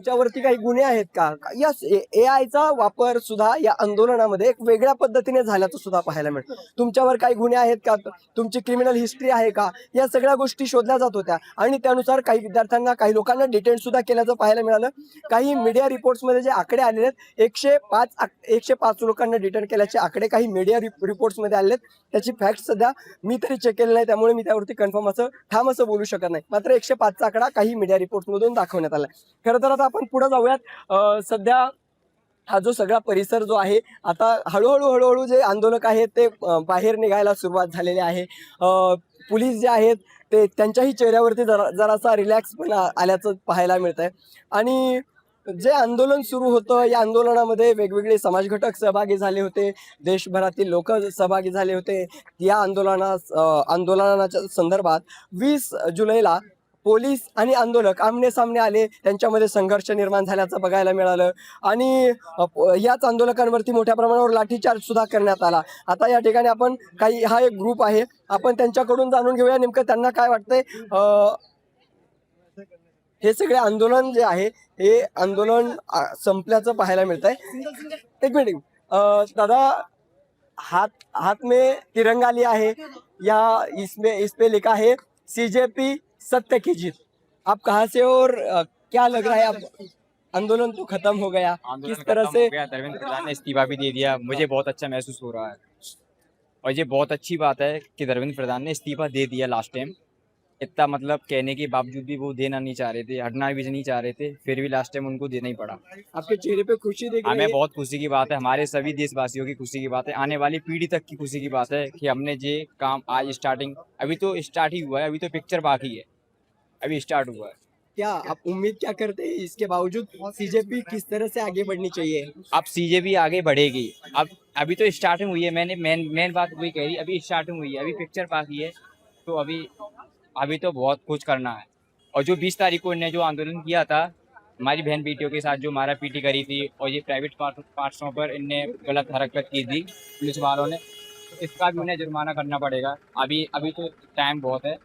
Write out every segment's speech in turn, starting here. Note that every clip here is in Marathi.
तुमच्यावरती काही गुन्हे आहेत का? यस, एआयचा वापर सुद्धा या आंदोलनामध्ये एक वेगळ्या पद्धतीने झाल्याचं सुद्धा पाहायला मिळतं. तुमच्यावर काही गुन्हे आहेत का? तुमची क्रिमिनल हिस्ट्री आहे का? या सगळ्या गोष्टी शोधल्या जात होत्या आणि त्यानुसार काही विद्यार्थ्यांना, काही लोकांना डिटेन सुद्धा केल्याचं पाहायला मिळालं. काही मीडिया रिपोर्ट्समध्ये जे आकडे आलेले आहेत, 105 लोकांना डिटेन केल्याचे आकडे काही मीडिया रिपोर्ट्समध्ये आलेले आहेत. त्याची फॅक्ट सध्या मी तरी चेक केलेलं नाही, त्यामुळे मी त्यावरती कन्फर्म असं ठाम असं बोलू शकत नाही. मात्र 105चा आकडा काही मीडिया रिपोर्ट्समधून दाखवण्यात आला. खरं तर आता आपण पुढे जाऊयात. सध्या हा जो सगळा परिसर जो आहे, आता हळूहळू जे आंदोलक आहेत ते बाहेर निघायला सुरुवात झालेली आहे. पोलीस जे आहेत ते त्यांच्याही चेहऱ्यावरती जरासा रिलॅक्सपणा आल्याचं पाहायला मिळत आहे. आणि जे आंदोलन सुरू होतं, या आंदोलनामध्ये वेगवेगळे समाजघटक सहभागी झाले होते, देशभरातील लोक सहभागी झाले होते. या आंदोलनाच्या संदर्भात 20 जुलैला पोलीस आणि आंदोलक आमने सामने आले, त्यांच्यामध्ये संघर्ष निर्माण झाल्याचं बघायला मिळालं आणि याच आंदोलकांवरती मोठ्या प्रमाणावर लाठीचार्ज सुद्धा करण्यात आला. आता या ठिकाणी आपण हा एक ग्रुप आहे, आपण त्यांच्याकडून जाणून घेऊया नेमकं त्यांना काय वाटतंय. हे सगळे आंदोलन जे आहे, हे आंदोलन संपल्याचं पाहायला मिळत आहे. एक मिनिट दादा, हाथ में तिरंगा लिया है, या इस पे लिखा है सीजेपी सत्य की जीत. आप कहाँ से और क्या लग रहा है? आप आंदोलन तो खत्म हो गया, किस तरह से? धर्मेंद्र प्रधान ने इस्तीफा भी दे दिया, मुझे बहुत अच्छा महसूस हो रहा है और ये बहुत अच्छी बात है कि धर्मेंद्र प्रधान ने इस्तीफा दे दिया लास्ट टाइम। इतना मतलब कहने के बावजूद भी वो देना नहीं चाह रहे थे, हटना भी नहीं चाह रहे थे, फिर भी लास्ट टाइम उनको देना ही पड़ा। आपके चेहरे पे खुशी देख रही हमें है? बहुत खुशी की बात है, हमारे सभी देशवासियों की खुशी की बात है, आने वाली पीढ़ी तक की खुशी की बात है कि हमने ये काम आज स्टार्टिंग, अभी तो स्टार्ट ही हुआ है, अभी तो पिक्चर बाकी है, अभी स्टार्ट हुआ है। क्या आप उम्मीद क्या करते हैं इसके बावजूद सीजेपी किस तरह से आगे बढ़नी चाहिए? अब सीजेपी आगे बढ़ेगी। अब अभी तो स्टार्टिंग हुई है, मैंने मेन बात वही कह रही, अभी स्टार्टिंग हुई है, अभी पिक्चर बाकी है, तो अभी तो बहुत कुछ करना है। और जो 20 तारीख को इन्हें जो आंदोलन किया था हमारी बहन बेटियों के साथ, जो मारा पीटी करी थी और ये प्राइवेट पार्ट्सों पर इनने गलत हरकत की थी पुलिस वालों ने, इसका भी उन्हें जुर्माना करना पड़ेगा। अभी तो टाइम बहुत है,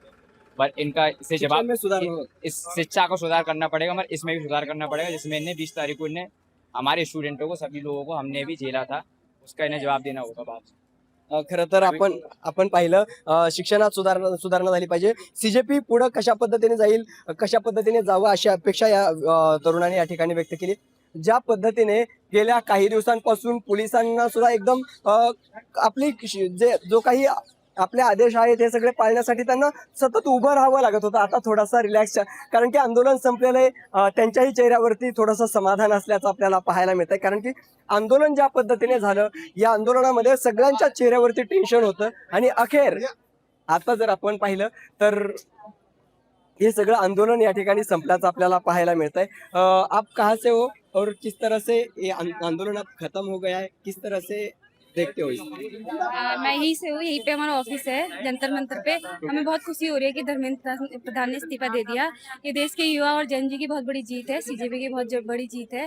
बट इनका इससे जवाब में सुधार होगा। इस शिक्षा को सुधार करना पड़ेगा, मगर इसमें भी सुधार करना पड़ेगा, जिसमें इन्हें 20 तारीख को इन्हें हमारे स्टूडेंटों को, सभी लोगों को हमने भी झेला था, उसका इन्हें जवाब देना होगा बात। खरं तर आपण पाहिलं, शिक्षणात सुधारणा झाली पाहिजे. सीजेपी पुढे कशा पद्धतीने जाईल, कशा पद्धतीने जावं अशी अपेक्षा या तरुणांनी या ठिकाणी व्यक्त केली. ज्या पद्धतीने गेल्या काही दिवसांपासून पोलिसांना सुद्धा एकदम आपली जो काही आपले आदेश आहेत ते सगळे पाळण्यासाठी त्यांना सतत उभं राहावं लागत होतं. आता थोडासा रिलॅक्स, कारण की आंदोलन संपलेलं आहे. त्यांच्याही चेहऱ्यावरती थोडंसं समाधान असल्याचं आपल्याला पाहायला मिळतंय, कारण की आंदोलन ज्या पद्धतीने झालं, या आंदोलनामध्ये सगळ्यांच्या चेहऱ्यावरती टेन्शन होतं आणि अखेर आता जर आपण पाहिलं तर हे सगळं आंदोलन या ठिकाणी संपल्याचं आपल्याला पाहायला मिळतंय. आप कहाँ से हो और किस तरह से ये आंदोलन अब खत्म हो गया है, किस तरह से देखते हो इसको? मैं यहीं से हूँ, यहीं पे हमारा ऑफिस है जंतर मंतर पे। हमें बहुत खुशी हो रही है कि धर्मेंद्र प्रधान ने इस्तीफा दे दिया। ये देश के युवा और जन जी की बहुत बड़ी जीत है, सीजेपी की बहुत बड़ी जीत है,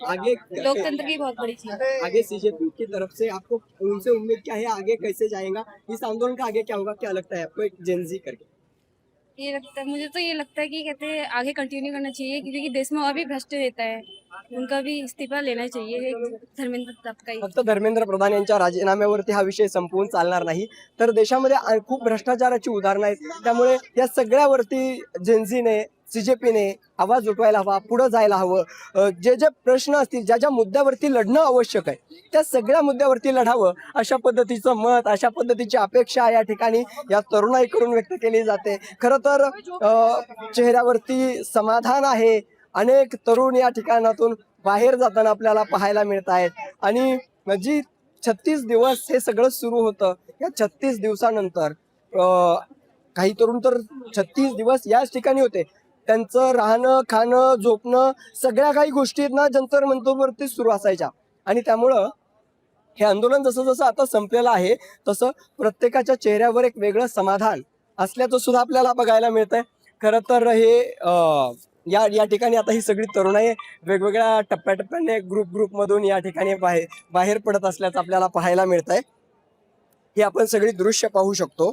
आगे लोकतंत्र की बहुत बड़ी जीत है। आगे सीजेपी की तरफ से आपको उनसे उम्मीद क्या है, आगे कैसे जाएगा इस आंदोलन का, आगे क्या होगा, क्या लगता है आपको एक जेनजी करके? मुझे तो ये लगता है कि कहते हैं आगे कंटिन्यू करना चाहिए, क्योंकि देश में और भी भ्रष्ट रहता है, उनका भी इस्तीफा लेना चाहिए, धर्मेंद्र प्रताप का ही। फक्त धर्मेंद्र प्रधान यांच्या राजीनाम्यावरती हा विषय संपवून चालणार नाही, तर देशामध्ये खूप भ्रष्टाचाराची उदाहरणं आहेत. त्यामुळे या सगळ्यावरती जेनझीने, सीजेपीने आवाज उठवायला हवा, पुढे जायला हवं. जे प्रश्न असतील, ज्या मुद्द्यावरती लढणं आवश्यक आहे, त्या सगळ्या मुद्द्यावरती लढावं, अशा पद्धतीचं मत, अशा पद्धतीची अपेक्षा या ठिकाणी या तरुणाईकडून व्यक्त केली जाते. खरं तर चेहऱ्यावरती समाधान आहे. अनेक तरुण या ठिकाणातून बाहेर जाताना आपल्याला पाहायला मिळत आहेत. आणि जी 36 दिवस हे सगळं सुरू होतं, या 36 दिवसानंतर काही तरुण तर 36 दिवस याच ठिकाणी होते. त्यांचं राहणं, खाणं, झोपणं, सगळ्या काही गोष्टी ना जंतर मंतरवरती सुरू असायच्या. आणि त्यामुळं हे आंदोलन जसं जसं आता संपलेलं आहे, तसं प्रत्येकाच्या चेहऱ्यावर एक वेगळं समाधान असल्याचं सुद्धा आपल्याला बघायला मिळतंय. खरं तर हे या ठिकाणी आता ही सगळी तरुणाई वेगवेगळ्या टप्प्याटप्प्याने ग्रुपमधून या ठिकाणी बाहेर पडत असल्याचं आपल्याला पाहायला मिळतंय. हे आपण सगळी दृश्य पाहू शकतो.